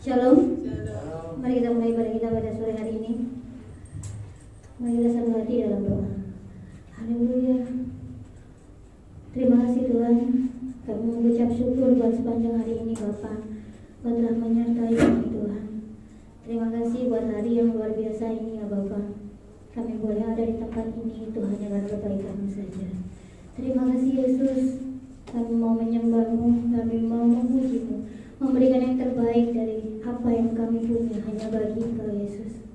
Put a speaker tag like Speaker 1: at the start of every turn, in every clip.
Speaker 1: Shalom. Mari kita mulai ibadah kita pada sore hari ini. Mari kita satu hati dalam doa. Haleluya. Terima kasih Tuhan. Kami mengucap syukur buat sepanjang hari ini Bapa. Kau telah menyertai kami Tuhan. Terima kasih buat hari yang luar biasa ini ya Bapa. Kami boleh ada di tempat ini itu hanya karena kebaikan-Mu saja. Terima kasih Yesus. Kami mau menyembah-Mu, kami mau memuji-Mu, memberikan yang terbaik dari apa yang kami punya hanya bagi Engkau Yesus.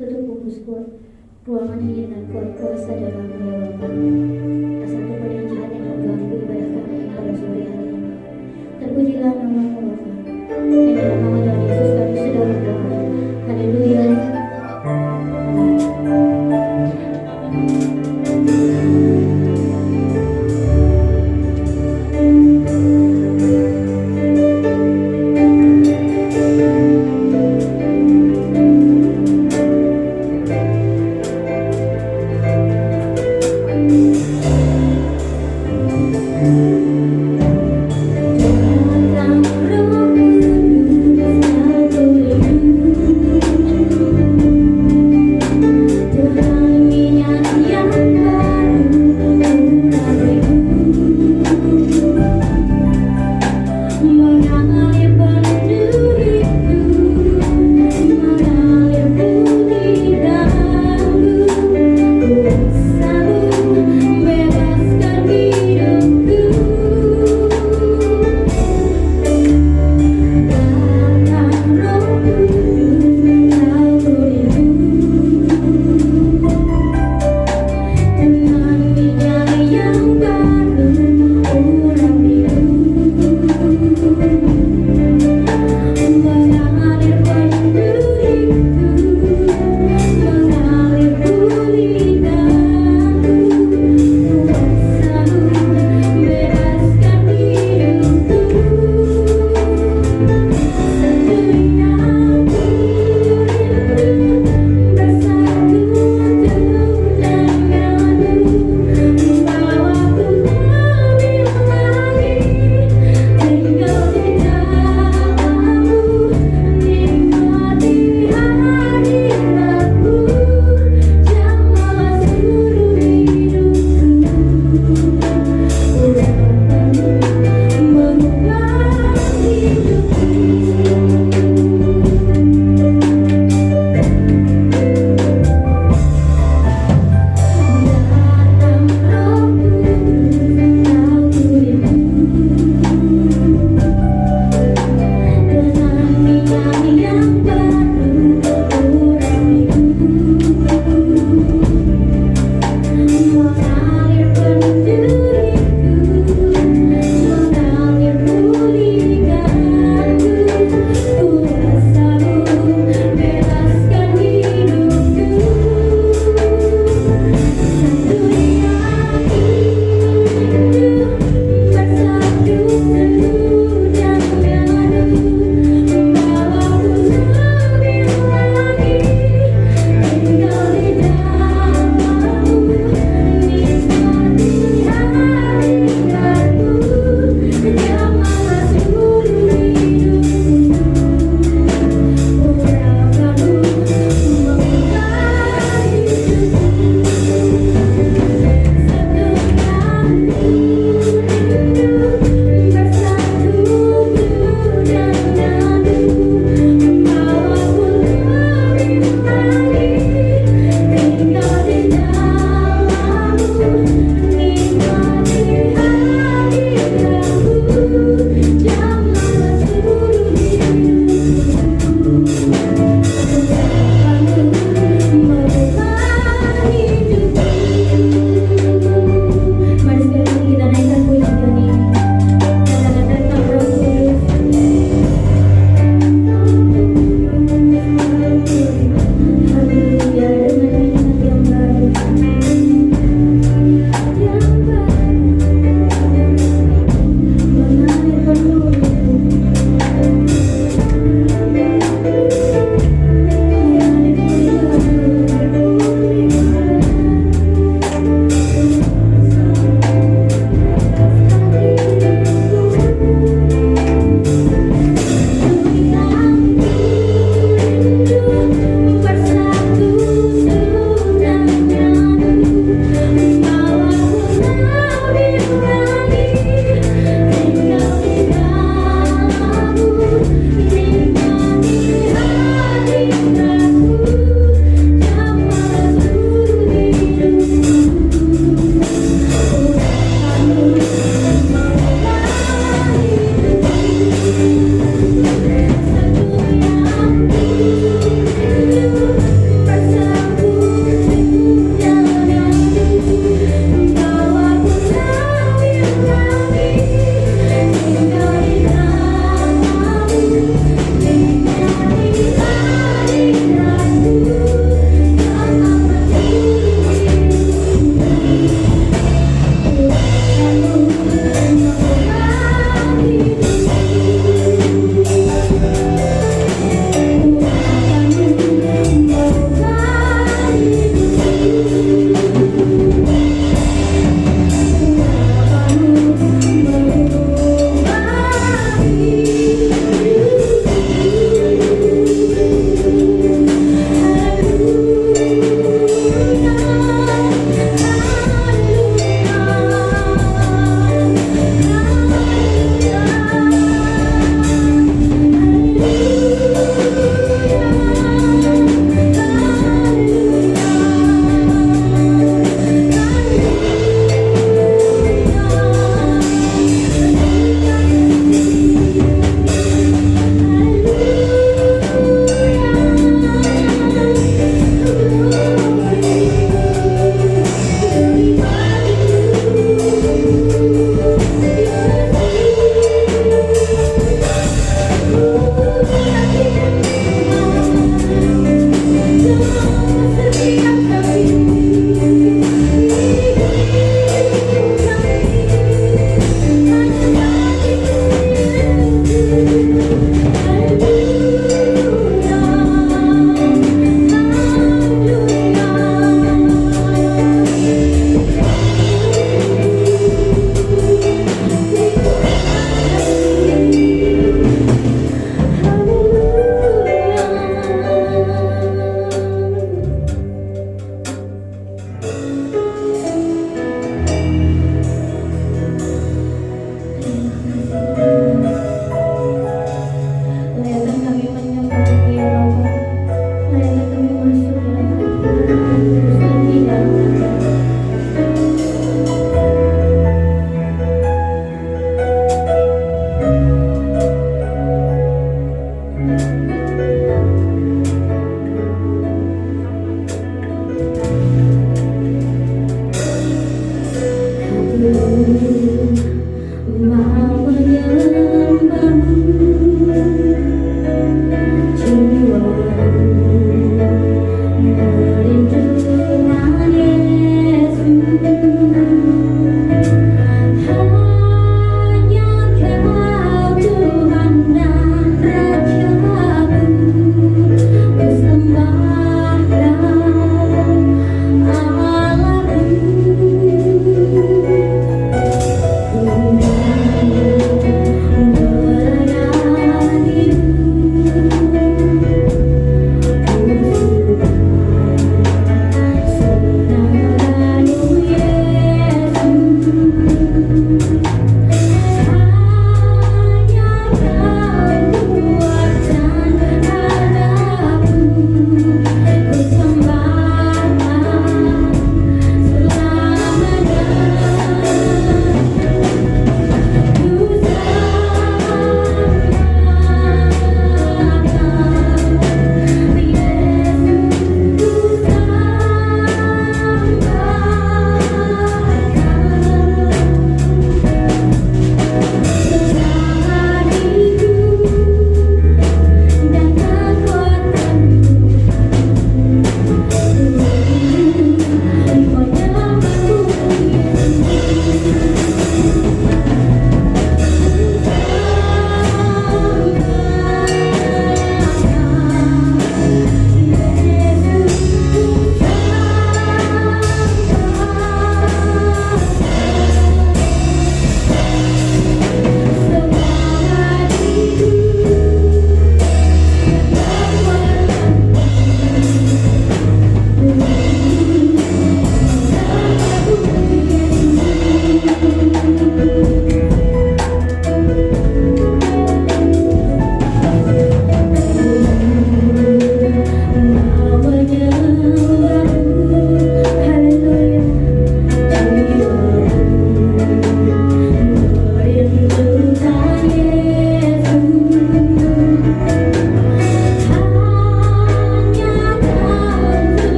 Speaker 1: Tutup pupusku ruangan ini dengan kuat kuasa dalam-Mu ya Bapa. Tak satu pun yang jahat yang mengganggu ibadah kami pada sore hari ini. Terpujilah nama-Mu Bapa. Dan dalam nama Tuhan Yesus kami sudah berdoa. Haleluya. Jangan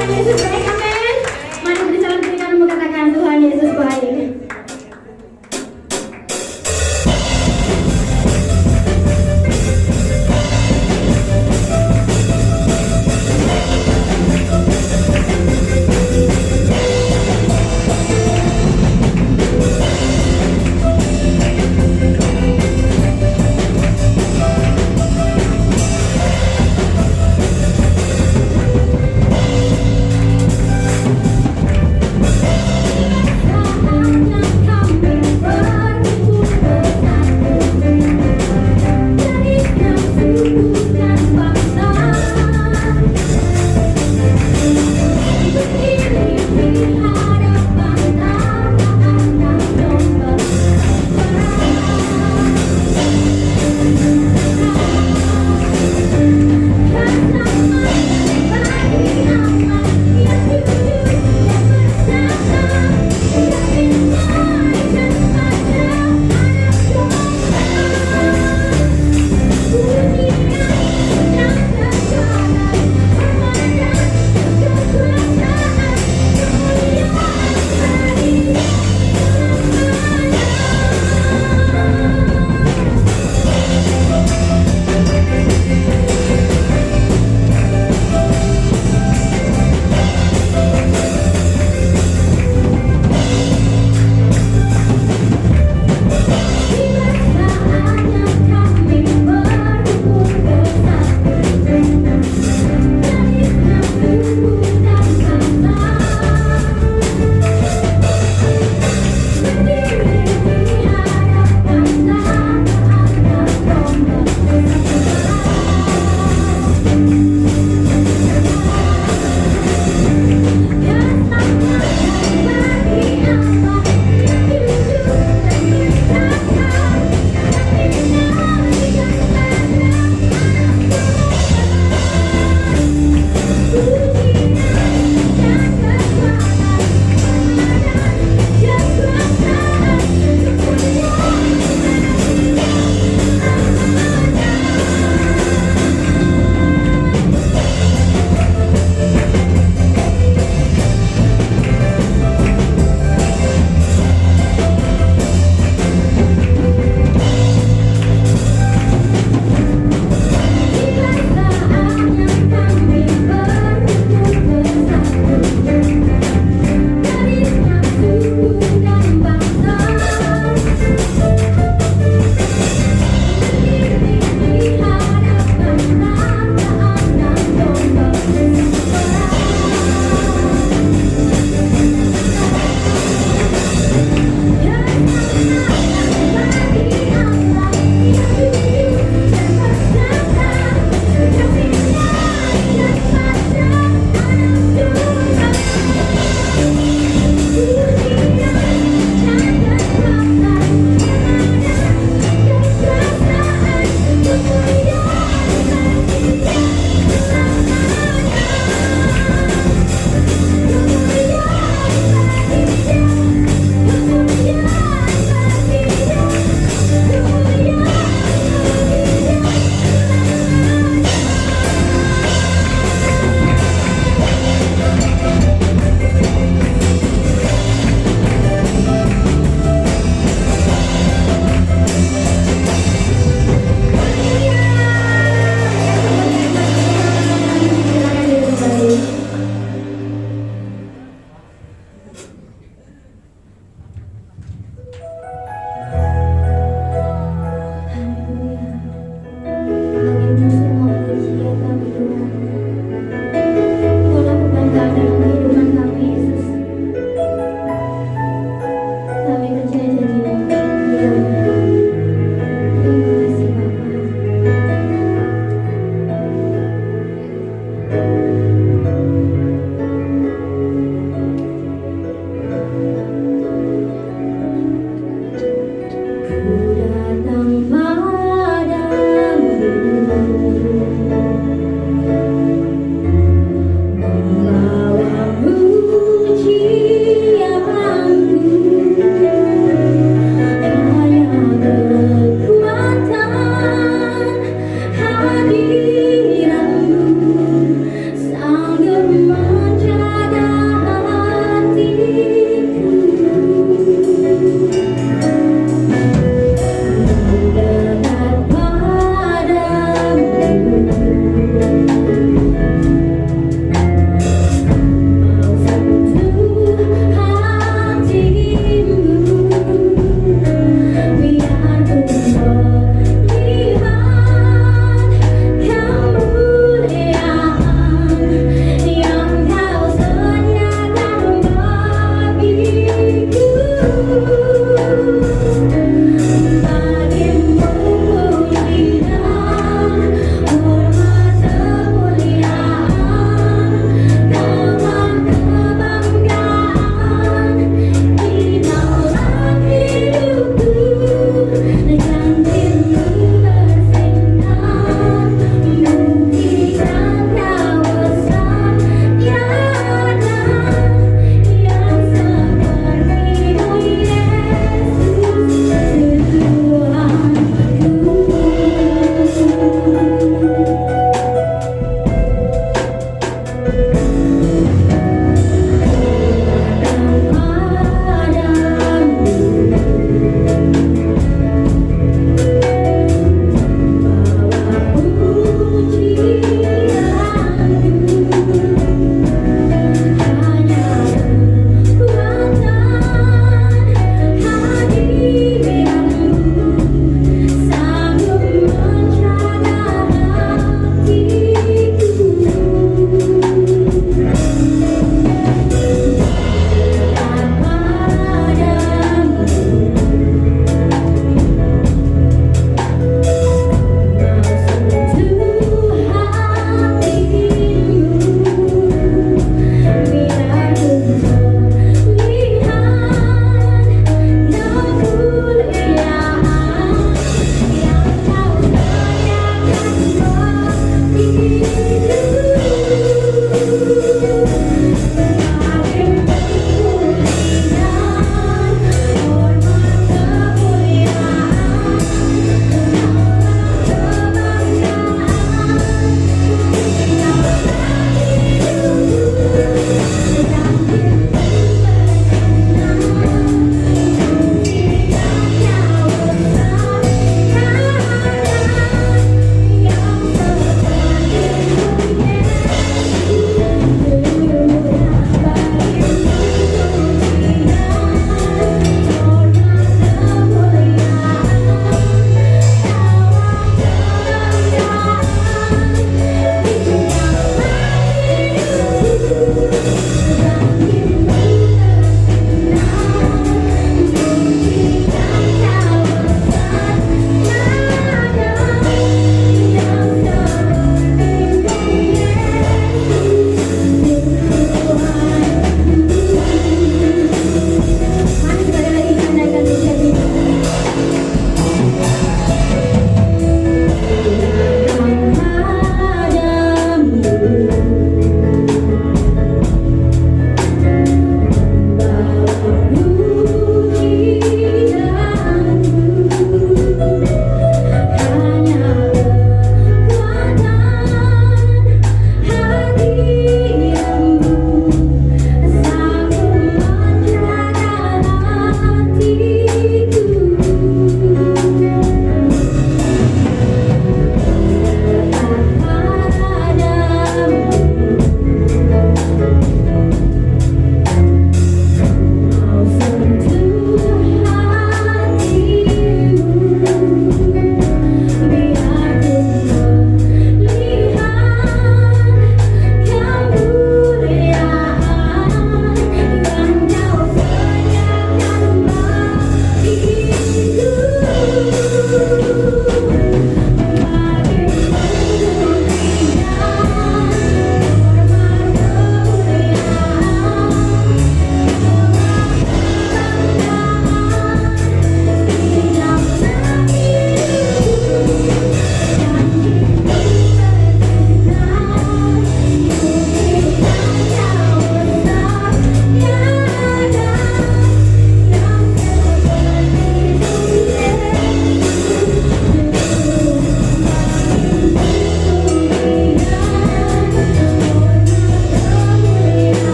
Speaker 1: Tuhan Yesus baik, amin. Mari bersama berikan mengatakan Tuhan Yesus baik.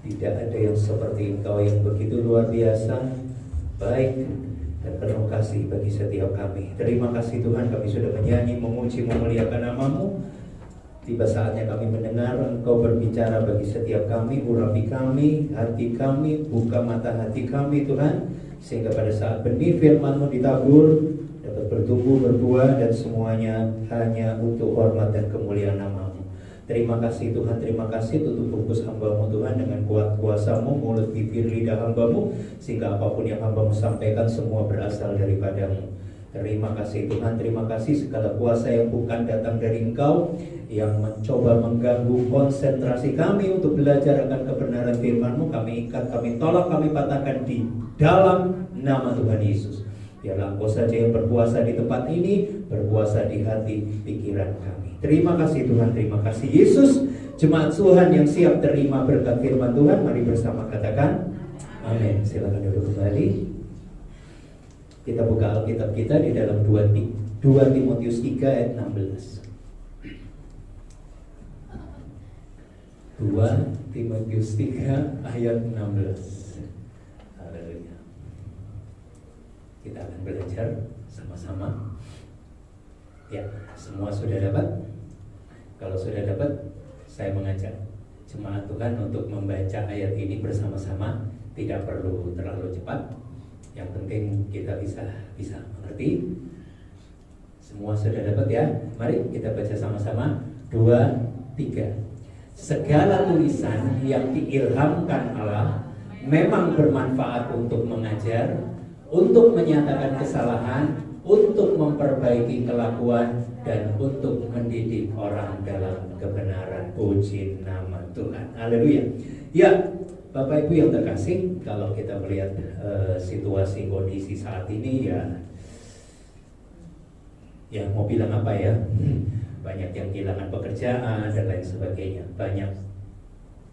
Speaker 2: Tidak ada yang seperti Engkau yang begitu luar biasa, baik dan penuh kasih bagi setiap kami. Terima kasih Tuhan, kami sudah menyanyi, memuji, memuliakan nama-Mu. Tiba saatnya kami mendengar Engkau berbicara bagi setiap kami, urapi kami, hati kami, buka mata hati kami Tuhan, sehingga pada saat benih firman-Mu ditabur dapat bertumbuh, berbuah, dan semuanya hanya untuk hormat dan kemuliaan nama-Mu. Terima kasih Tuhan, terima kasih tutup bungkus hamba-Mu Tuhan dengan kuat kuasa-Mu, mulut, bibir, lidah hamba-Mu, sehingga apapun yang hamba-Mu sampaikan semua berasal daripada-Mu. Terima kasih Tuhan, terima kasih segala kuasa yang bukan datang dari Engkau, yang mencoba mengganggu konsentrasi kami untuk belajar akan kebenaran firman-Mu, kami ikat, kami tolak, kami patahkan di dalam nama Tuhan Yesus. Biarlah Engkau saja yang berkuasa di tempat ini, berkuasa di hati pikiran kami. Terima kasih Tuhan, terima kasih Yesus. Jemaat Tuhan yang siap terima berkat firman Tuhan, mari bersama katakan amin. Silakan duduk kembali. Kita buka Alkitab kita di dalam 2 Timotius 3 ayat 16. 2 Timotius 3 ayat 16. Haleluya. Kita akan belajar sama-sama. Ya, semua sudah dapat? Kalau sudah dapat, saya mengajak jemaat Tuhan untuk membaca ayat ini bersama-sama. Tidak perlu terlalu cepat. Yang penting kita bisa mengerti. Semua sudah dapat ya? Mari kita baca sama-sama. 2, 3. Segala tulisan yang diilhamkan Allah memang bermanfaat untuk mengajar, untuk menyatakan kesalahan, untuk memperbaiki kelakuan, dan untuk mendidik orang dalam kebenaran. Puji nama Tuhan. Haleluya. Ya, Bapak Ibu yang terkasih, kalau kita melihat situasi kondisi saat ini ya mau bilang apa ya, banyak yang kehilangan pekerjaan dan lain sebagainya, banyak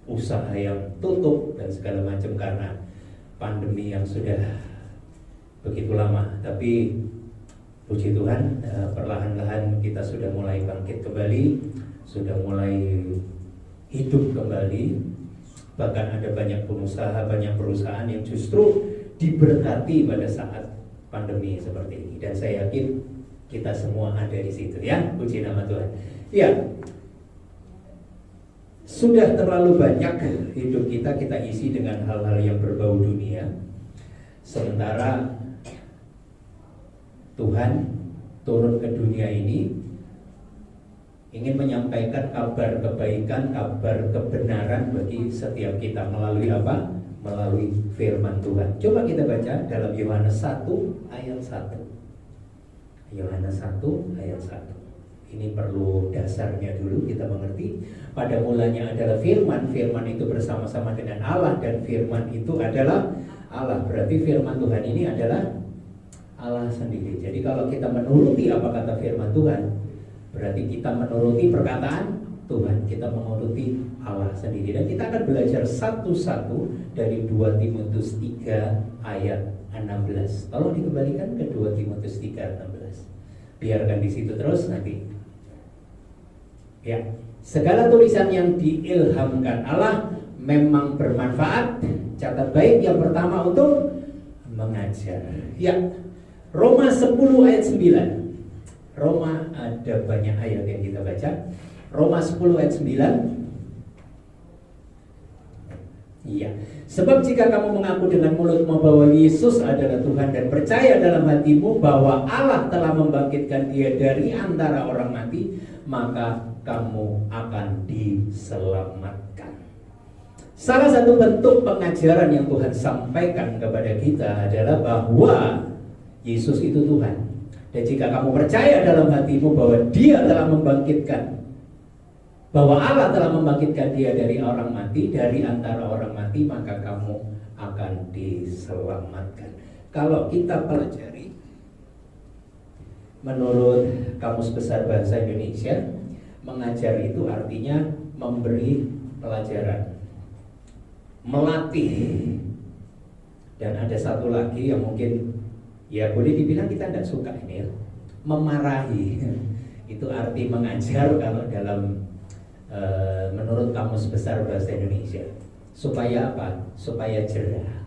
Speaker 2: usaha yang tutup dan segala macam karena pandemi yang sudah begitu lama. Tapi puji Tuhan, perlahan-lahan kita sudah mulai bangkit kembali, sudah mulai hidup kembali. Bahkan ada banyak pengusaha, banyak perusahaan yang justru diberkati pada saat pandemi seperti ini. Dan saya yakin kita semua ada di situ ya. Puji nama Tuhan. Ya, sudah terlalu banyak hidup kita isi dengan hal-hal yang berbau dunia. Sementara Tuhan turun ke dunia ini ingin menyampaikan kabar kebaikan, kabar kebenaran bagi setiap kita. Melalui apa? Melalui firman Tuhan. Coba kita baca dalam Yohanes 1 ayat 1. Yohanes 1 ayat 1. Ini perlu dasarnya dulu kita mengerti. Pada mulanya adalah firman, firman itu bersama-sama dengan Allah, dan firman itu adalah Allah. Berarti firman Tuhan ini adalah Allah sendiri. Jadi kalau kita menuruti apa kata firman Tuhan, berarti kita menuruti perkataan Tuhan, kita menuruti Allah sendiri. Dan kita akan belajar satu-satu dari 2 Timotius 3 ayat 16. Tolong dikembalikan ke 2 Timotius 3 ayat 16. Biarkan di situ terus nanti. Ya, segala tulisan yang diilhamkan Allah memang bermanfaat. Catat baik, yang pertama untuk mengajar. Ya, Roma 10 ayat 9. Roma ada banyak ayat yang kita baca. Roma 10 ayat 9. Iya. Sebab jika kamu mengaku dengan mulutmu bahwa Yesus adalah Tuhan dan percaya dalam hatimu bahwa Allah telah membangkitkan Dia dari antara orang mati, maka kamu akan diselamatkan. Salah satu bentuk pengajaran yang Tuhan sampaikan kepada kita adalah bahwa Yesus itu Tuhan. Dan jika kamu percaya dalam hatimu bahwa Dia telah membangkitkan, bahwa Allah telah membangkitkan Dia dari orang mati, dari antara orang mati, maka kamu akan diselamatkan. Kalau kita pelajari menurut Kamus Besar Bahasa Indonesia, mengajar itu artinya memberi pelajaran, melatih. Dan ada satu lagi yang mungkin ya boleh dibilang kita tidak suka ini ya, memarahi. Itu arti mengajar kalau dalam menurut Kamus Besar Bahasa Indonesia. Supaya apa? Supaya jerah.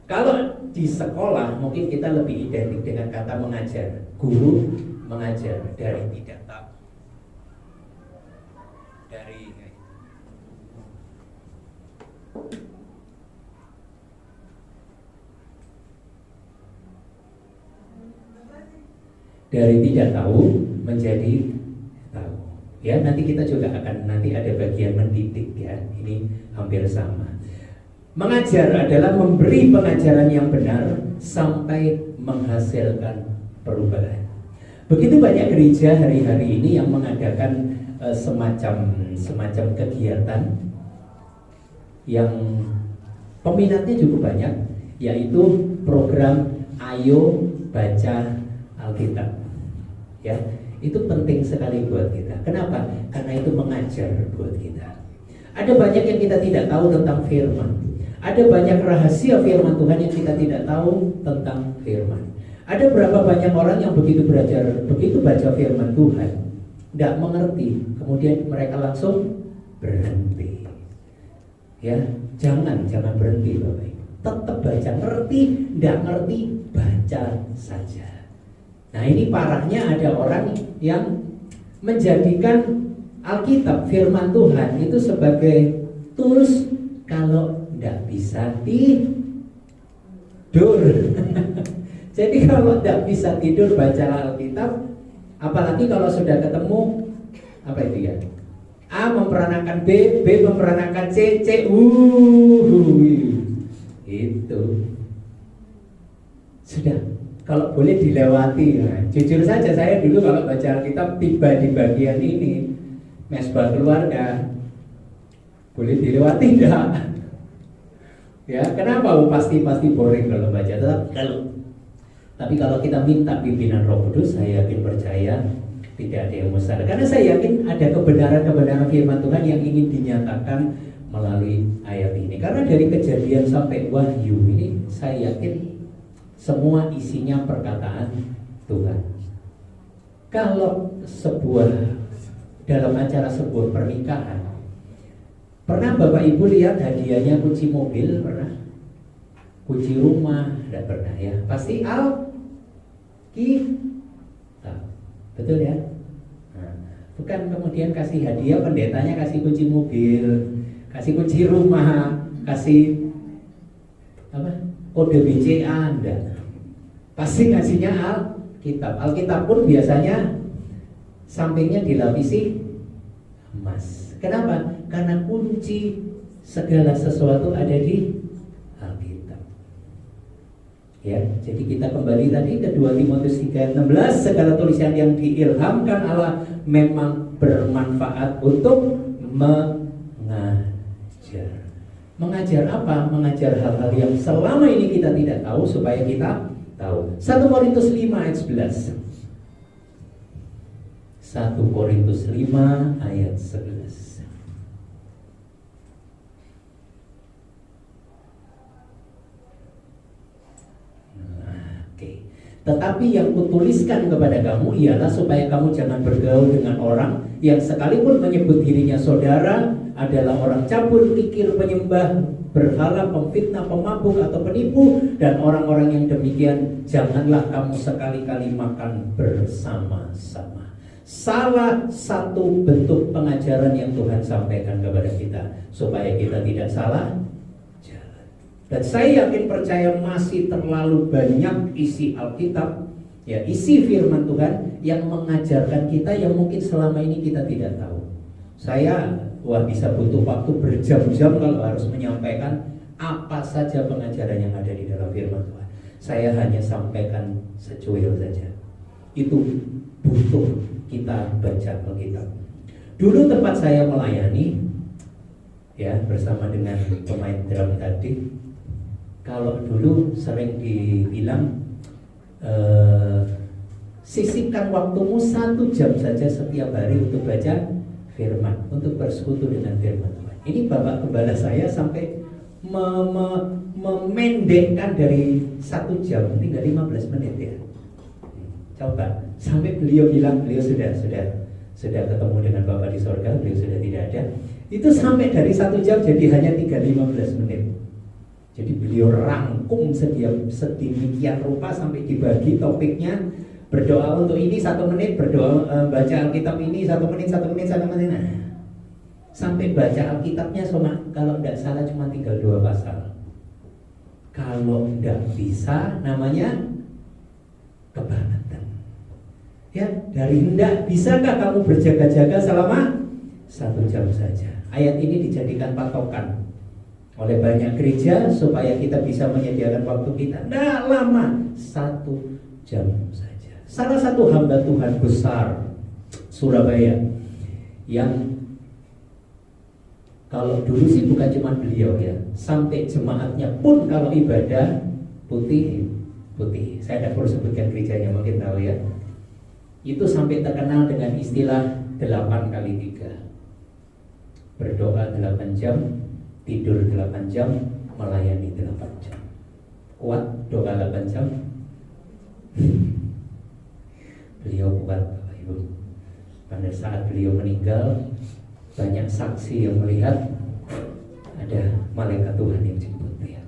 Speaker 2: Kalau di sekolah mungkin kita lebih identik dengan kata mengajar. Guru mengajar dari tidak tahu. Dari tidak tahu menjadi tahu. Ya, nanti kita juga akan nanti ada bagian mendidik ya. Ini hampir sama. Mengajar adalah memberi pengajaran yang benar sampai menghasilkan perubahan. Begitu banyak gereja hari-hari ini yang mengadakan semacam kegiatan yang peminatnya cukup banyak, yaitu program Ayo Baca Alkitab. Ya, itu penting sekali buat kita. Kenapa? Karena itu mengajar buat kita. Ada banyak yang kita tidak tahu tentang firman. Ada banyak rahasia firman Tuhan yang kita tidak tahu tentang firman. Ada berapa banyak orang yang begitu baca firman Tuhan, tidak mengerti, kemudian mereka langsung berhenti. Ya, jangan berhenti Bapak Ibu. Tetap baca, ngerti, tidak ngerti, baca saja. Nah, ini parahnya ada orang yang menjadikan Alkitab firman Tuhan itu sebagai tools kalau tidak bisa tidur. Jadi kalau tidak bisa tidur baca Alkitab, apalagi kalau sudah ketemu apa itu ya? A memperanakan B, B memperanakan C, C itu sudah. Kalau boleh dilewati, nah, jujur saja saya dulu kalau baca Alkitab tiba di bagian ini, mesbah keluarga, boleh dilewati tidak? Ya, kenapa? Pasti boring kalau baca. Tapi kalau kita minta pimpinan Roh Kudus, saya yakin percaya tidak ada yang mustahil. Karena saya yakin ada kebenaran firman Tuhan yang ingin dinyatakan melalui ayat ini. Karena dari Kejadian sampai Wahyu ini, saya yakin semua isinya perkataan Tuhan. Kalau dalam acara sebuah pernikahan, pernah Bapak Ibu lihat hadiahnya kunci mobil? Pernah? Kunci rumah? Tidak pernah ya. Pasti Alkitab. Betul ya? Nah, bukan kemudian kasih hadiah, pendetanya kasih kunci mobil, kasih kunci rumah, kasih apa? Kode BCA. Enggak. Pasti ngasihnya Alkitab. Alkitab pun biasanya sampingnya dilapisi emas. Kenapa? Karena kunci segala sesuatu ada di Alkitab. Ya, jadi kita kembali tadi ke 2 Timotius 3:16, segala tulisan yang diilhamkan Allah memang bermanfaat untuk mengajar. Mengajar apa? Mengajar hal-hal yang selama ini kita tidak tahu supaya kita tahu. 1 Korintus 5 ayat 11. 1 Korintus 5 ayat 11. Tetapi yang kutuliskan kepada kamu ialah supaya kamu jangan bergaul dengan orang yang sekalipun menyebut dirinya saudara adalah orang cabul, kikir, penyembah berhala, pemfitnah, pemabuk atau penipu, dan orang-orang yang demikian janganlah kamu sekali-kali makan bersama-sama. Salah satu bentuk pengajaran yang Tuhan sampaikan kepada kita supaya kita tidak salah jalan. Dan saya yakin percaya masih terlalu banyak isi Alkitab, ya, isi firman Tuhan yang mengajarkan kita yang mungkin selama ini kita tidak tahu. Saya bisa butuh waktu berjam-jam kalau harus menyampaikan apa saja pengajaran yang ada di dalam firman Tuhan. Saya hanya sampaikan secuil saja. Itu butuh kita baca Alkitab. Dulu tempat saya melayani, ya, bersama dengan pemain drum tadi, kalau dulu sering dibilang sisihkan waktumu 1 jam saja setiap hari untuk baca firman, untuk bersekutu dengan firman Tuhan. Ini Bapak Gembala saya sampai memendekkan dari 1 jam tinggal 15 menit ya. Coba, sampai beliau bilang beliau sudah ketemu dengan Bapak di sorga, beliau sudah tidak ada. Itu sampai dari 1 jam jadi hanya tinggal 15 menit. Jadi beliau rangkum sedemikian rupa sampai dibagi topiknya. Berdoa untuk ini 1 menit, berdoa baca Alkitab ini 1 menit. Nah, sampai baca Alkitabnya kalau tidak salah cuma tinggal 2 pasal. Kalau tidak bisa namanya kebangetan. Ya, dari hendak, bisakah kamu berjaga-jaga selama 1 jam saja? Ayat ini dijadikan patokan oleh banyak gereja supaya kita bisa menyediakan waktu kita. Nah, lama, 1 jam saja. Salah satu hamba Tuhan besar Surabaya yang kalau dulu sih bukan cuma beliau ya, sampai jemaatnya pun kalau ibadah putih. Saya tidak perlu sebutkan gerejanya, mungkin tahu ya. Itu sampai terkenal dengan istilah 8x3. Berdoa 8 jam, tidur 8 jam, melayani 8 jam. Kuat doa 8 jam? Beliau kuat, Bapak Ibu. Pada saat beliau meninggal, banyak saksi yang melihat ada malaikat Tuhan yang jemput dia.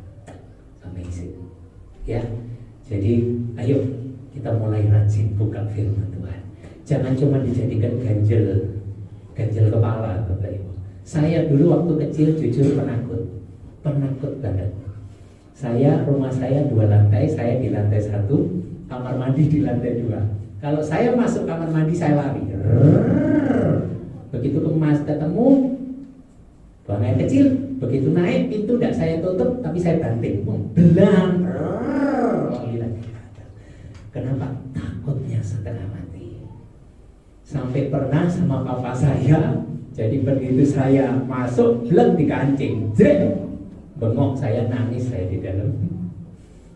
Speaker 2: Amazing. Ya, jadi ayo kita mulai rajin buka firman Tuhan. Jangan cuma dijadikan ganjel kepala, Bapak Ibu. Saya dulu waktu kecil jujur penakut banget. Rumah saya 2 lantai, saya di lantai 1, kamar mandi di lantai 2. Kalau saya masuk kamar mandi saya lari. Begitu ketemu buang air kecil, begitu naik pintu tidak saya tutup, tapi saya banting, belang. Kenapa? Takutnya setengah mati. Sampai pernah sama papa saya, jadi begitu saya masuk, belum dikancing, bengok, saya nangis, saya di dalam.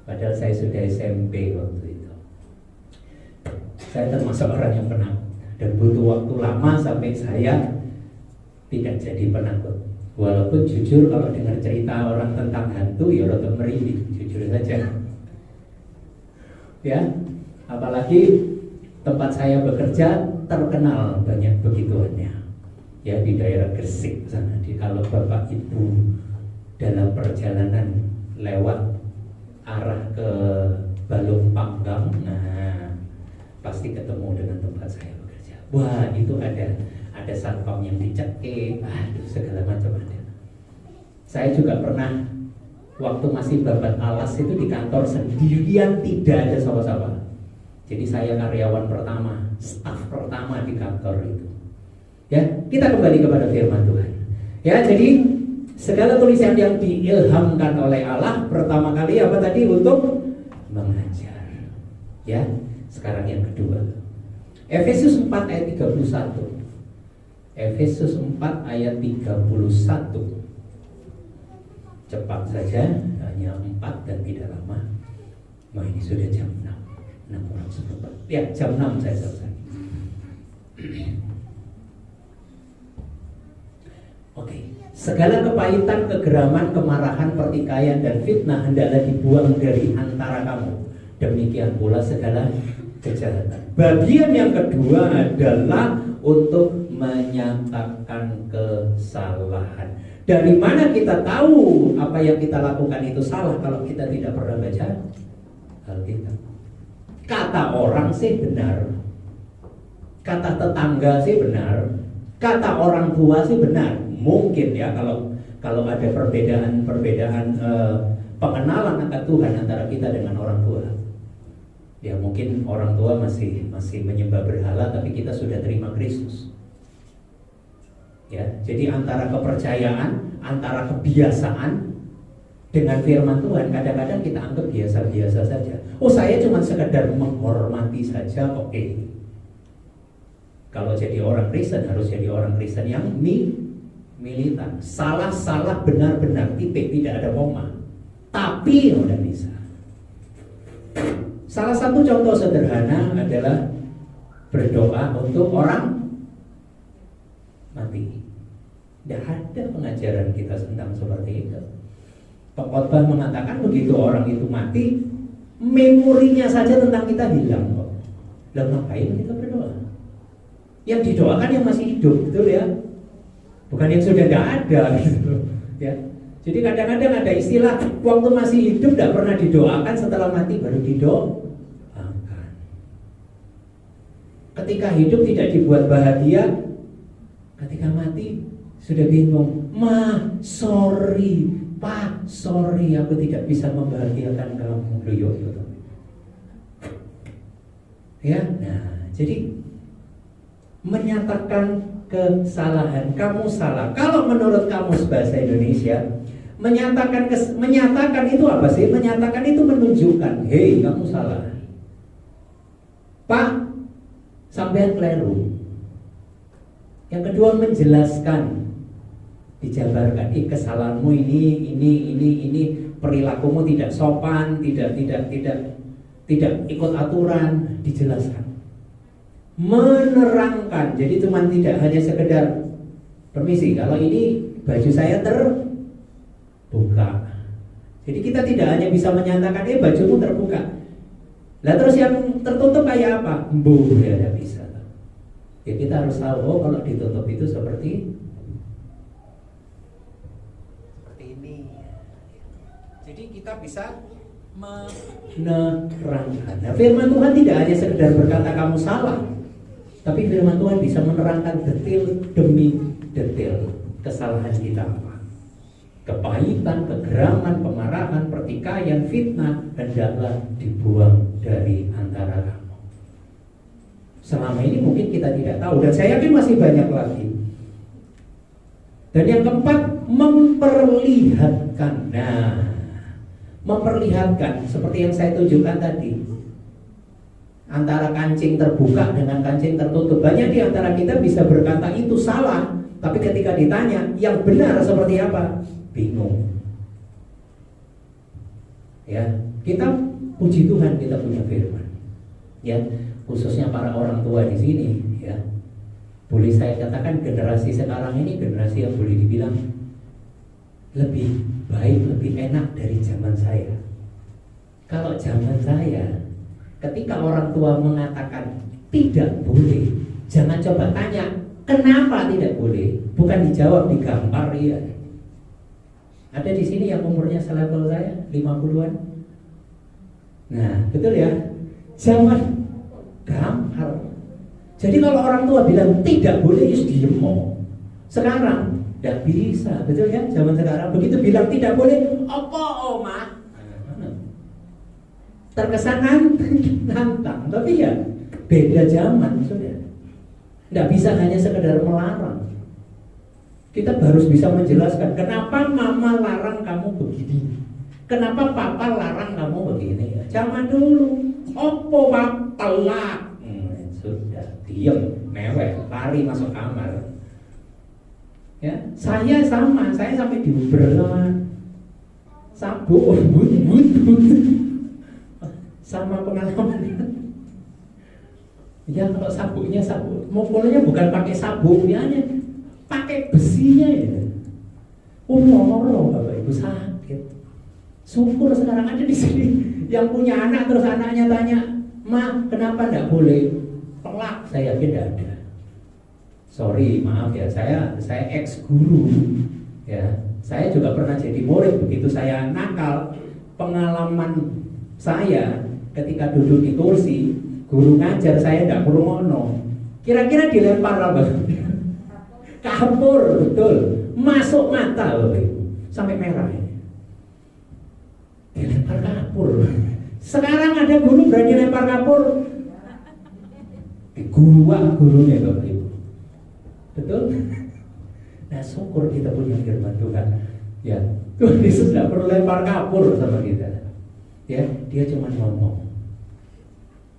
Speaker 2: Padahal saya sudah SMP waktu itu. Saya termasuk orang yang penakut dan butuh waktu lama sampai saya tidak jadi penakut. Walaupun jujur kalau dengar cerita orang tentang hantu ya rada merinding, jujur saja. Ya, apalagi tempat saya bekerja terkenal banyak begituannya. Ya, di daerah Gresik sana. Kalau Bapak Ibu dalam perjalanan lewat arah ke Balong Panggang, nah pasti ketemu dengan tempat saya bekerja. Wah, itu ada satpam yang dicekik, aduh segala macam ada. Saya juga pernah waktu masih babat alas itu di kantor sendirian, tidak ada siapa-siapa. Jadi saya karyawan pertama, staf pertama di kantor itu. Ya, kita kembali kepada firman Tuhan. Ya, jadi segala tulisan yang diilhamkan oleh Allah pertama kali apa tadi? Untuk mengajar. Ya, sekarang yang kedua. Efesus 4 ayat 31. Efesus 4 ayat 31. Cepat saja, hanya 4 dan tidak lama. Wah, ini sudah jam 6 kurang seperempat. Ya, jam 6 saya selesai. Oke. Segala kepahitan, kegeraman, kemarahan, pertikaian, dan fitnah hendaklah dibuang dari antara kamu. Demikian pula segala kejahatan. Bagian yang kedua adalah untuk menyatakan kesalahan. Dari mana kita tahu apa yang kita lakukan itu salah kalau kita tidak pernah baca Alkitab? Kata orang sih benar, kata tetangga sih benar, kata orang tua sih benar. Mungkin ya kalau ada perbedaan pengenalan akan Tuhan antara kita dengan orang tua. Ya mungkin orang tua masih menyembah berhala, tapi kita sudah terima Kristus. Ya, jadi antara kepercayaan, antara kebiasaan dengan firman Tuhan kadang-kadang kita anggap biasa-biasa saja. Oh, saya cuma sekedar menghormati saja, oke. Kalau jadi orang Kristen harus jadi orang Kristen yang militan. Salah, benar, titik, tidak ada koma. Tapi udah bisa. Salah satu contoh sederhana adalah berdoa untuk orang mati. Tidak ada pengajaran kita tentang seperti itu. Pengkhotbah mengatakan begitu orang itu mati, memorinya saja tentang kita hilang kok. Lalu ngapain kita berdoa? Yang didoakan yang masih hidup, betul ya? Bukan yang sudah tidak ada gitu. Ya. Jadi kadang-kadang ada istilah waktu masih hidup tidak pernah didoakan, setelah mati baru didoakan. Ketika hidup tidak dibuat bahagia, ketika mati sudah bingung. Sorry, Pak, sorry aku tidak bisa membahagiakan kamu. Ya, nah Jadi menyatakan kesalahan, kamu salah. Kalau menurut kamus bahasa Indonesia, menyatakan itu apa sih? Menyatakan itu menunjukkan, hei kamu salah. Pak, sampean keliru. Yang kedua menjelaskan, dijabarkan, kesalahanmu ini, perilakumu tidak sopan, tidak ikut aturan, dijelaskan. Menerangkan, jadi cuma tidak hanya sekedar permisi, kalau ini baju saya terbuka. Jadi kita tidak hanya bisa menyatakan, bajumu terbuka. Lah terus yang tertutup kayak apa? Ya tidak bisa. Ya kita harus tahu, kalau ditutup itu seperti ini. Jadi kita bisa menerangkan. Nah, firman Tuhan tidak hanya sekedar berkata kamu salah, tapi firman Tuhan bisa menerangkan detil demi detil kesalahan kita apa. Kepahitan, kegeraman, kemarahan, pertikaian, fitnah hendaklah dibuang dari antara kamu. Selama ini mungkin kita tidak tahu, dan saya yakin masih banyak lagi. Dan yang keempat, memperlihatkan. Nah, memperlihatkan seperti yang saya tunjukkan tadi, antara kancing terbuka dengan kancing tertutup. Banyak di antara kita bisa berkata itu salah, tapi ketika ditanya yang benar seperti apa, bingung. Ya, kita puji Tuhan kita punya firman. Ya, khususnya para orang tua di sini, ya. Boleh saya katakan generasi sekarang ini generasi yang boleh dibilang lebih baik, lebih enak dari zaman saya. Kalau zaman saya, ketika orang tua mengatakan tidak boleh, jangan coba tanya kenapa tidak boleh, bukan dijawab, digampar ya. Ada di sini yang umurnya selevel saya, 50-an. Nah, betul ya. Zaman gampar. Jadi kalau orang tua bilang tidak boleh, ya diem. Sekarang tidak bisa, betul ya? Zaman sekarang begitu bilang tidak boleh, apa oma? Terkesan nantang, tapi ya beda zaman sudah. Tidak bisa hanya sekedar melarang. Kita harus bisa menjelaskan kenapa mama larang kamu begini, kenapa papa larang kamu begini. Zaman dulu, opo pak telak. Sudah diam, mewek, lari masuk kamar. Ya, saya sama, saya sampai diuber sama sabuk, sama pengalaman. Ya kalau sabuknya sabuk, mukulnya bukan pakai sabuk, ya hanya pakai besinya ya. Ngomong bapak ibu sakit. Syukur sekarang ada di sini yang punya anak terus anaknya tanya, Ma, kenapa tidak boleh? Pelak, saya yakin tidak ada. Sorry, maaf ya, saya ex guru, ya. Saya juga pernah jadi murid. Begitu saya nakal, pengalaman saya ketika duduk di kursi, guru ngajar saya tidak perlu ngono. Kira-kira dilempar apa? Kapur, betul. Masuk mata loh, sampai merah ini. Dilempar kapur. Sekarang ada guru berani lempar kapur. Gurunya Bapak Ibu. Betul? Nah, syukur kita punya firman Tuhan. Ya, Tuhan Yesus tidak perlu lempar kapur sama kita. Ya, dia cuma ngomong.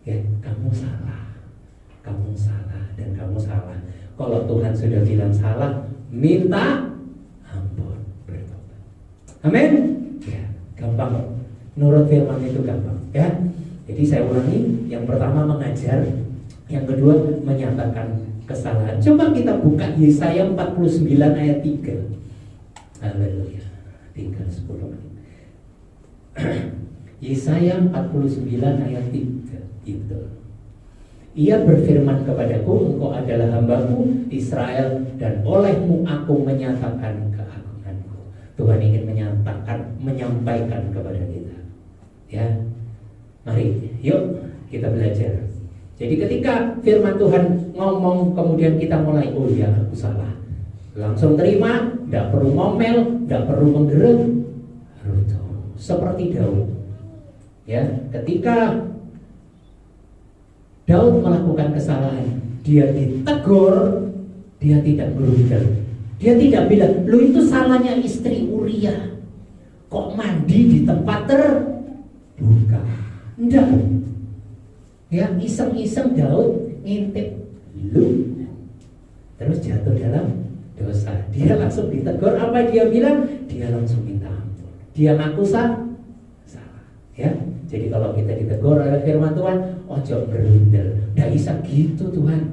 Speaker 2: Ya, kamu salah, dan kamu salah. Kalau Tuhan sudah bilang salah, minta ampun, bertobat. Amin. Ya, gampang. Nurut firman itu gampang. Ya, jadi saya ulangi. Yang pertama mengajar, yang kedua menyatakan kesalahan. Coba kita buka Yesaya 49 ayat 3. Haleluya. Tinggal 10 menit. Yesaya 49 ayat 3 itu. Ia berfirman kepadaku, engkau adalah hambaku Israel, dan olehmu aku menyatakan keagunganku. Tuhan ingin menyampaikan kepada kita. Ya, mari, yuk kita belajar. Jadi ketika firman Tuhan ngomong, kemudian kita mulai, oh ya aku salah. Langsung terima, tidak perlu ngomel, tidak perlu menggerak. Seperti Daud. Ya, ketika Daud melakukan kesalahan, dia ditegur, dia tidak berundel. Dia tidak bilang, lu itu salahnya istri Uria, kok mandi di tempat terbuka. Enggak. Ya, iseng-iseng Daud ngintip lu, terus jatuh dalam dosa. Dia langsung ditegur. Apa dia bilang? Dia langsung minta ampun. Dia ngaku salah. Ya, jadi kalau kita ditegur oleh firman Tuhan, ojo berundel. Nggak bisa gitu Tuhan.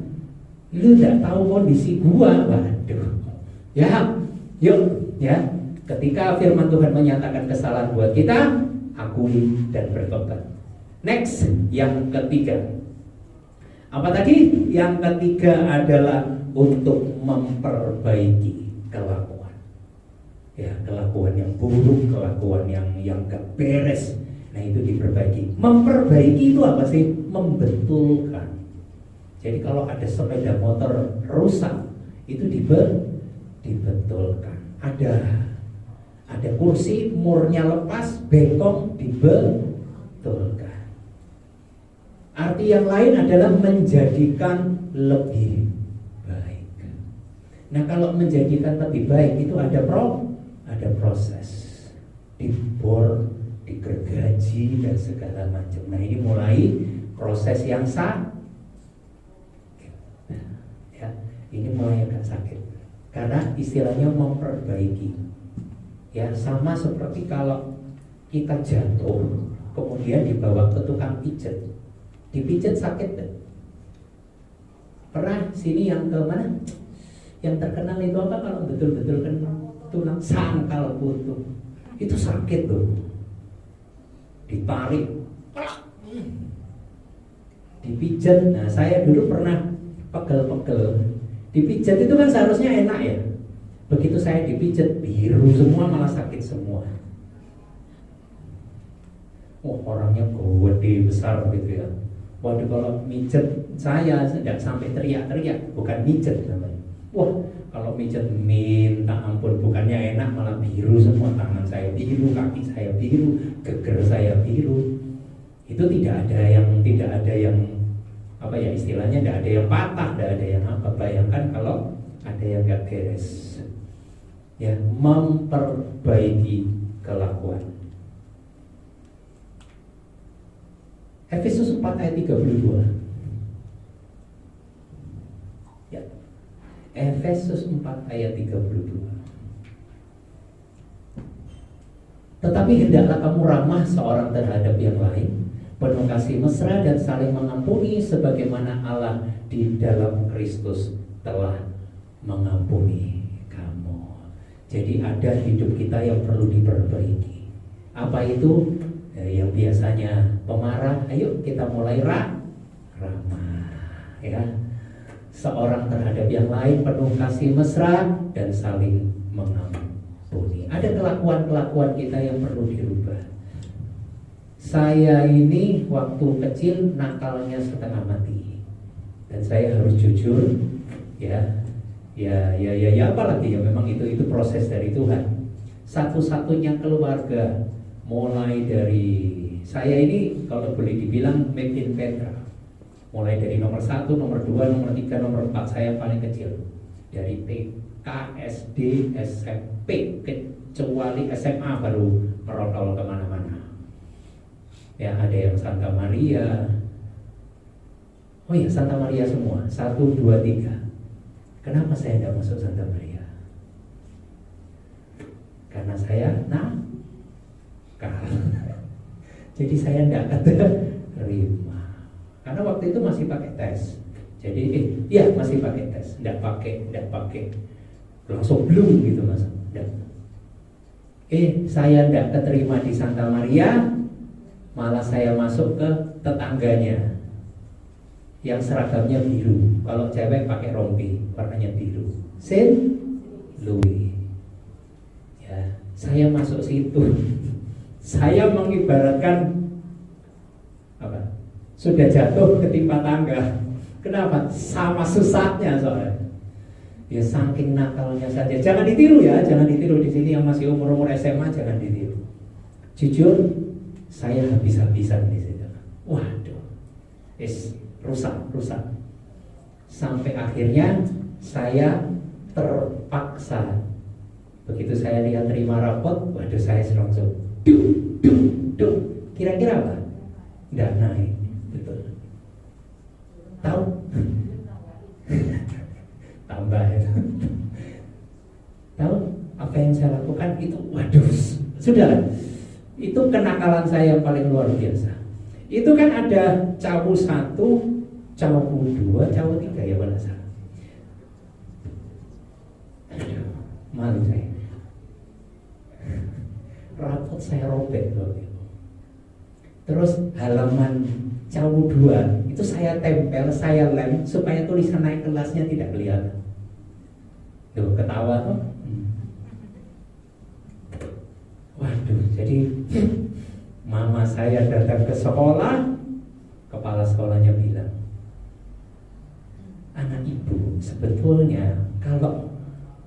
Speaker 2: Lu nggak tahu kondisi gua, waduh. Ya, yuk, ya. Ketika firman Tuhan menyatakan kesalahan buat kita, akui dan bertobat. Next, yang ketiga. Apa tadi? Yang ketiga adalah untuk memperbaiki kelakuan. Ya, kelakuan yang buruk, kelakuan yang gak beres. Nah, itu diperbaiki. Memperbaiki itu apa sih? Membetulkan. Jadi kalau ada sepeda motor rusak, itu dibetulkan. Ada kursi murnya lepas, bengkong, dibetulkan. Arti yang lain adalah menjadikan lebih baik. Nah, kalau menjadikan lebih baik itu ada proses, dibor, digergaji dan segala macam. Nah, ini mulai proses yang ya, ini mulai agak sakit karena istilahnya memperbaiki. Ya, sama seperti kalau kita jatuh kemudian dibawa ke tukang pijat, dipijat sakit deh. Pernah sini yang ke mana? Yang terkenal itu apa kalau betul-betul kan tulang sangkal putus, itu sakit tuh. Ditarik, dipijat. Nah, saya dulu pernah pegel-pegel. Dipijat itu kan seharusnya enak ya. Begitu saya dipijat, biru semua, malah sakit semua. Oh, orangnya gede besar gitu ya. Waduh, kalau mijet saya tidak sampai teriak-teriak, bukan mijet namanya. Wah, kalau mijet minta ampun, bukannya enak malah biru semua, tangan saya biru, kaki saya biru, geger saya biru. Itu tidak ada yang apa ya istilahnya, tidak ada yang patah, tidak ada yang apa. Bayangkan kalau ada yang gak beres. Ya, memperbaiki kelakuan. Efesus 4 ayat 32. Ya. Efesus 4 ayat 32. Tetapi hendaklah kamu ramah seorang terhadap yang lain, penuh kasih mesra dan saling mengampuni sebagaimana Allah di dalam Kristus telah mengampuni kamu. Jadi ada hidup kita yang perlu diperbaiki. Apa itu? Yang biasanya pemarah, ayo kita mulai ramah, ya. Seorang terhadap yang lain, penuh kasih mesra dan saling mengampuni. Ada kelakuan-kelakuan kita yang perlu dirubah. Saya ini waktu kecil nakalnya setengah mati, dan saya harus jujur, ya apalagi ya, memang itu proses dari Tuhan. Satu-satunya keluarga, mulai dari saya ini kalau boleh dibilang made in Petra, mulai dari nomor 1, nomor 2, nomor 3, nomor 4 saya paling kecil, dari TK, SD, SMP, kecuali SMA baru merotol kemana-mana. Ya, ada yang Santa Maria. Oh ya, Santa Maria semua, 1, 2, 3. Kenapa saya tidak masuk Santa Maria? Karena saya jadi saya tidak terima. Karena waktu itu masih pakai tes. Jadi masih pakai tes. Tidak pakai langsung belum gitu mas. Saya tidak keterima di Santa Maria, malah saya masuk ke tetangganya yang seragamnya biru. Kalau cewek pakai rompi, warnanya biru. Saint Louis. Ya, saya masuk situ. Saya mengibaratkan apa? Sudah jatuh ketimpa tangga. Kenapa? Sama susahnya soalnya. Ya saking nakalnya saja. Jangan ditiru ya, jangan ditiru di sini yang masih umur SMA, jangan ditiru. Jujur, saya habis-habisan di situ. Waduh. rusak. Sampai akhirnya saya terpaksa, begitu saya lihat terima rapot, waduh saya langsung duh. Kira-kira apa? Nggak naik, betul. Tahu? Tambah ya. Tahu apa yang saya lakukan itu? Waduh, sudah. Itu kenakalan saya yang paling luar biasa. Itu kan ada cawu 1, cawu 2, cawu 3 ya pada saat. Aduh, malu saya. Rapot saya robek loh. Terus halaman cawu 2 itu saya tempel, saya lem supaya tulisan naik kelasnya tidak kelihatan. Tuh ketawa tuh. Waduh, jadi mama saya datang ke sekolah, kepala sekolahnya bilang, anak ibu sebetulnya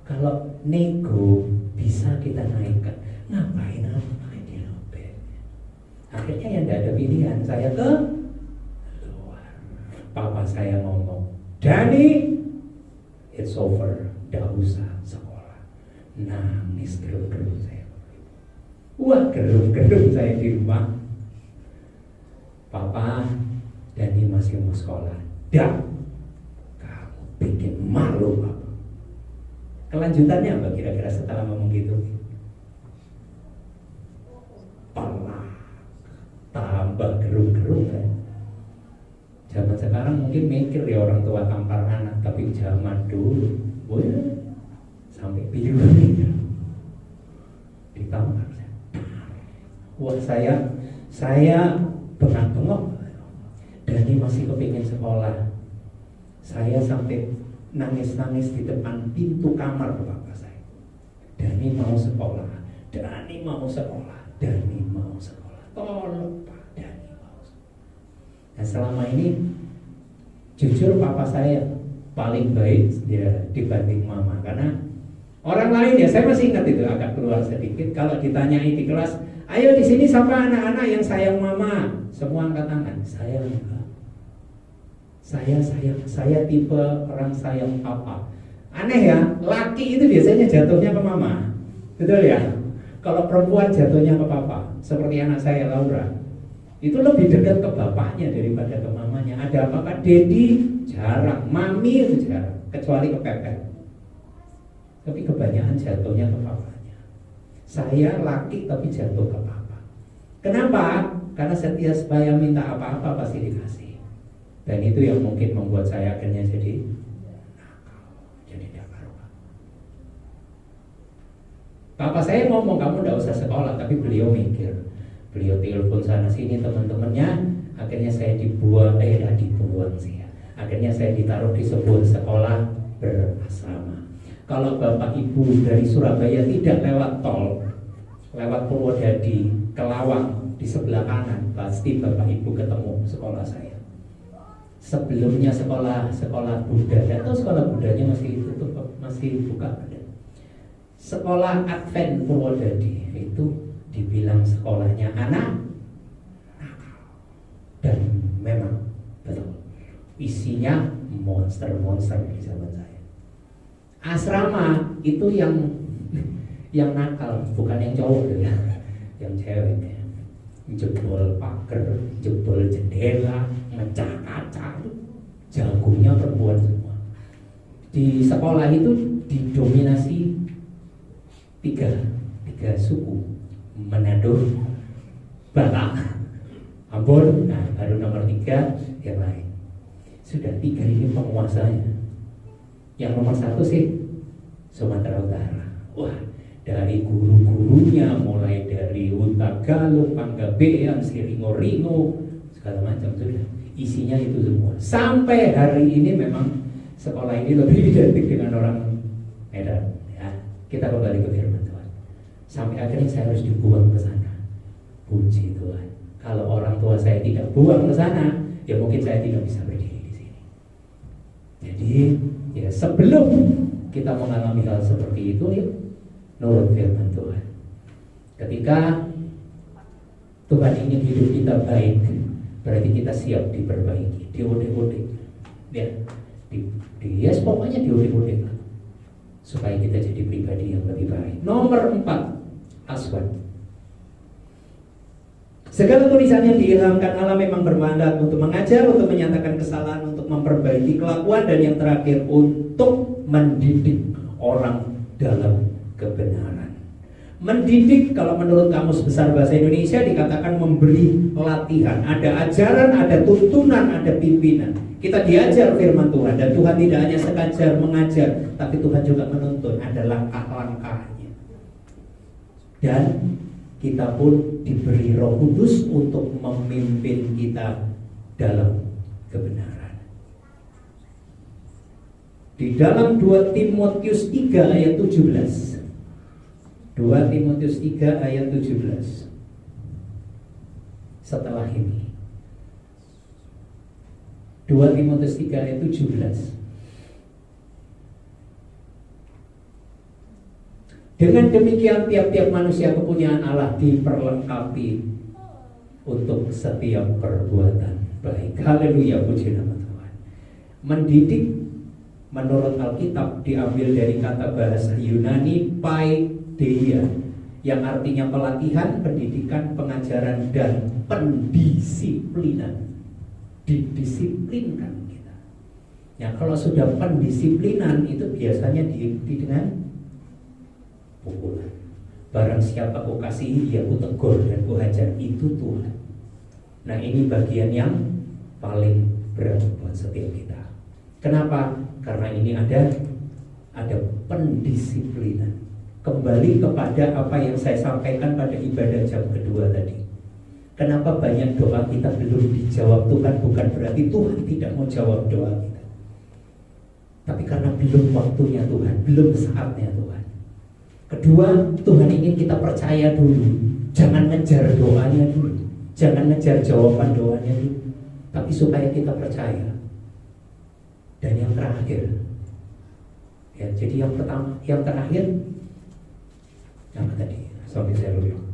Speaker 2: kalau nego bisa kita naikkan, ngapain harus pakai dirobek? Akhirnya yang tidak ada pilihan, saya ke luar. Papa saya ngomong, Dani, it's over, tidak usah sekolah. Nangis gerung-gerung saya. Wah, gerung-gerung saya di rumah. Papa, Dani masih mau sekolah. Dah, kamu bikin malu Papa. Kelanjutannya apa kira-kira setelah ngomong gitu? Pelak, tambah gerung-gerung kan. Zaman sekarang mungkin mikir ya orang tua tampar anak, tapi zaman dulu, sampai biru ditampar. Wah, saya bengak-bengok. Dani masih kepingin sekolah. Saya sampai nangis-nangis di depan pintu kamar bapak saya. Dani mau sekolah, Dani mau sekolah, Dani mau sekolah. Tolong Pak, Dani mau sekolah. Nah selama ini jujur papa saya paling baik ya dibanding mama, karena orang lain ya saya masih ingat itu agak keluar sedikit kalau ditanyai di kelas. Ayo di sini siapa anak-anak yang sayang mama? Semua angkat tangan. Saya enggak. Saya tipe orang sayang papa. Aneh ya, laki itu biasanya jatuhnya ke mama. Betul ya? Kalau perempuan jatuhnya ke papa. Seperti anak saya Laura. Itu lebih dekat ke bapaknya daripada ke mamanya. Ada apa-apa, Dedi jarang, mami itu jarang, kecuali ke pepet. Tapi kebanyakan jatuhnya ke papa. Saya laki tapi jatuh ke papa. Kenapa? Karena setiap saya minta apa-apa pasti dikasih. Dan itu yang mungkin membuat saya akhirnya jadi nakal, jadi tidak karuan. Papa saya ngomong kamu tidak usah sekolah, tapi beliau mikir. Beliau telepon sana sini teman-temannya. Akhirnya saya dibuang sih ya. Akhirnya saya ditaruh di sebuah sekolah berasrama. Kalau bapak ibu dari Surabaya tidak lewat tol, lewat Purwodadi, Kelawang di sebelah kanan, pasti bapak ibu ketemu sekolah saya. Sebelumnya sekolah Buddha, atau sekolah Buddhanya masih tutup, masih buka. Sekolah Advent Purwodadi itu dibilang sekolahnya anak nakal, dan memang betul isinya monster-monster di zaman saya. Asrama itu yang nakal, bukan yang cowok ya, yang cewek ya. Jebol pagar, jebol jendela, mecah kaca, jagonya perempuan semua. Di sekolah itu didominasi tiga suku, Manado, Batak, Ambon, nah baru nomor 3 yang lain. Sudah 3 ini penguasanya. Yang nomor 1 sih Sumatera Utara. Wah, dari guru-gurunya mulai dari Utagalu, Panggabean, Siringo-ringo, segala macam sudah isinya itu semua. Sampai hari ini memang sekolah ini lebih identik dengan orang Medan. Ya, kita kembali ke firman Tuhan. Sampai akhirnya saya harus dibuang ke sana. Puji Tuhan. Kalau orang tua saya tidak buang ke sana, ya mungkin saya tidak bisa berdiri di sini. Jadi ya sebelum kita mengalami hal seperti itu, ya nurut firman Tuhan. Ketika Tuhan ingin hidup kita baik, berarti kita siap diperbaiki, diudik-udik, ya, yes, pokoknya diudik-udik lah, supaya kita jadi pribadi yang lebih baik. Nomor 4, Aswan. Segala tulisan yang diilhamkan Allah memang bermandat untuk mengajar, untuk menyatakan kesalahan, untuk memperbaiki kelakuan, dan yang terakhir untuk mendidik orang dalam kebenaran. Mendidik, kalau menurut Kamus Besar Bahasa Indonesia, dikatakan memberi latihan. Ada ajaran, ada tuntunan, ada pimpinan. Kita diajar firman Tuhan, dan Tuhan tidak hanya sekadar mengajar, tapi Tuhan juga menuntun, ada langkah-langkahnya. Dan kita pun diberi Roh Kudus untuk memimpin kita dalam kebenaran. Di dalam 2 Timotius 3 ayat 17, 2 Timotius 3 ayat 17, setelah ini 2 Timotius 3 ayat 17, dengan demikian tiap-tiap manusia kepunyaan Allah diperlengkapi untuk setiap perbuatan baik. Haleluya, puji nama Tuhan. Mendidik menurut Alkitab diambil dari kata bahasa Yunani paideia, yang artinya pelatihan, pendidikan, pengajaran, dan pendisiplinan. Didisiplinkan kita. Ya, kalau sudah pendisiplinan itu biasanya diikuti dengan pukulan. Barang siapa ku kasihi, ya ku tegur dan ku hajar, itu Tuhan. Nah, ini bagian yang paling berat buat setiap kita. Kenapa? Karena ini ada pendisiplinan. Kembali kepada apa yang saya sampaikan pada ibadah jam kedua tadi. Kenapa banyak doa kita belum dijawab Tuhan? Bukan berarti Tuhan tidak mau jawab doa kita, tapi karena belum waktunya Tuhan, belum saatnya Tuhan. Kedua, Tuhan ingin kita percaya dulu. Jangan ngejar doanya dulu, jangan ngejar jawaban doanya dulu, tapi supaya kita percaya. Dan yang terakhir, ya, jadi yang pertama, yang terakhir apa tadi? Sampai saya lupa.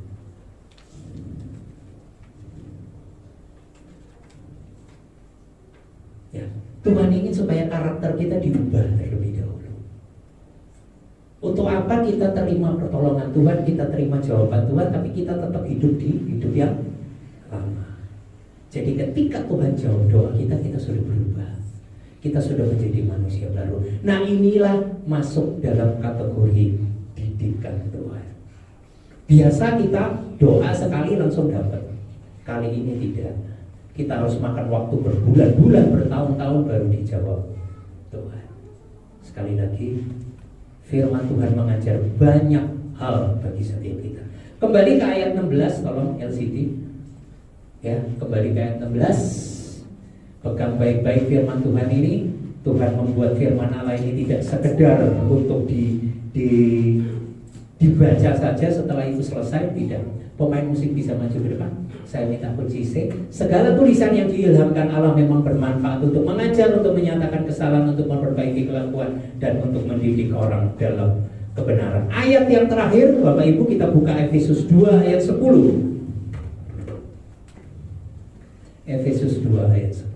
Speaker 2: Ya, Tuhan ingin supaya karakter kita diubah terlebih dahulu. Untuk apa kita terima pertolongan Tuhan, kita terima jawaban Tuhan, tapi kita tetap hidup di hidup yang lama. Jadi ketika Tuhan jawab doa kita, kita sudah berubah. Kita sudah menjadi manusia baru. Nah, inilah masuk dalam kategori didikan Tuhan. Biasa kita doa sekali langsung dapat. Kali ini tidak. Kita harus makan waktu berbulan-bulan, bertahun-tahun baru dijawab Tuhan. Sekali lagi, firman Tuhan mengajar banyak hal bagi setiap kita. Kembali ke ayat 16, tolong LCD. Ya, kembali ke ayat 16. Pegang baik-baik firman Tuhan ini. Tuhan membuat firman Allah ini tidak sekedar untuk dibaca saja, setelah itu selesai, tidak. Pemain musik bisa maju ke depan. Saya minta kunci C. Segala tulisan yang diilhamkan Allah memang bermanfaat untuk mengajar, untuk menyatakan kesalahan, untuk memperbaiki kelakuan, dan untuk mendidik orang dalam kebenaran. Ayat yang terakhir, Bapak Ibu, kita buka Efesus 2 ayat 10. Efesus 2 ayat 10.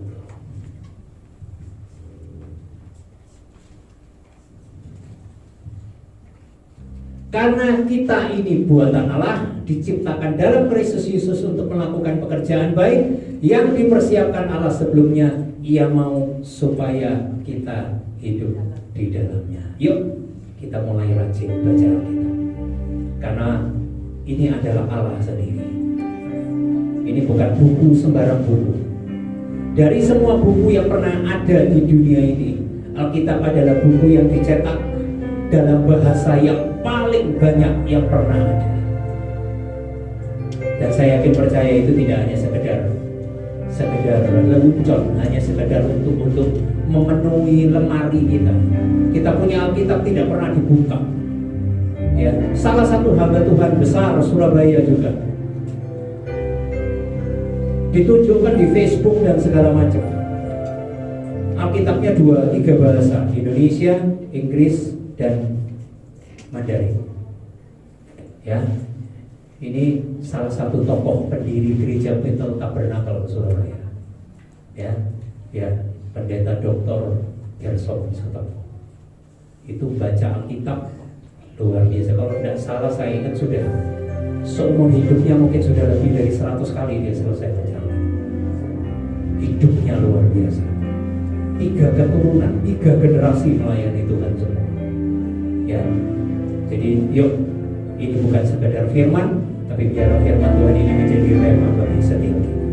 Speaker 2: Karena kita ini buatan Allah, diciptakan dalam Kristus Yesus untuk melakukan pekerjaan baik yang dipersiapkan Allah sebelumnya. Ia mau supaya kita hidup di dalamnya. Yuk, kita mulai rajin baca Alkitab. Karena ini adalah Allah sendiri. Ini bukan buku sembarang buku. Dari semua buku yang pernah ada di dunia ini, Alkitab adalah buku yang dicetak dalam bahasa yang paling banyak yang pernah ada. Dan saya yakin percaya itu tidak hanya sekedar lelucon, hanya sekedar untuk memenuhi lemari kita. Kita punya Alkitab tidak pernah dibuka. Ya, salah satu hamba Tuhan besar Surabaya juga ditunjukkan di Facebook dan segala macam. Alkitabnya 2-3 bahasa, Indonesia, Inggris, dan Mandarin. Ya, ini salah satu tokoh pendiri gereja Bethel Tabernakel Surabaya. ya Pendeta Dr. Gerson Sutopo. Itu baca Alkitab luar biasa. Kalau tidak salah saya ingat sudah seumur hidupnya mungkin sudah lebih dari 100 kali dia selesai baca. Hidupnya luar biasa. 3 keturunan, 3 generasi melayani Tuhan semua. Ya, jadi yuk, ini bukan sekedar firman, tapi biar firman Tuhan ini menjadi rema bagi setiap kita.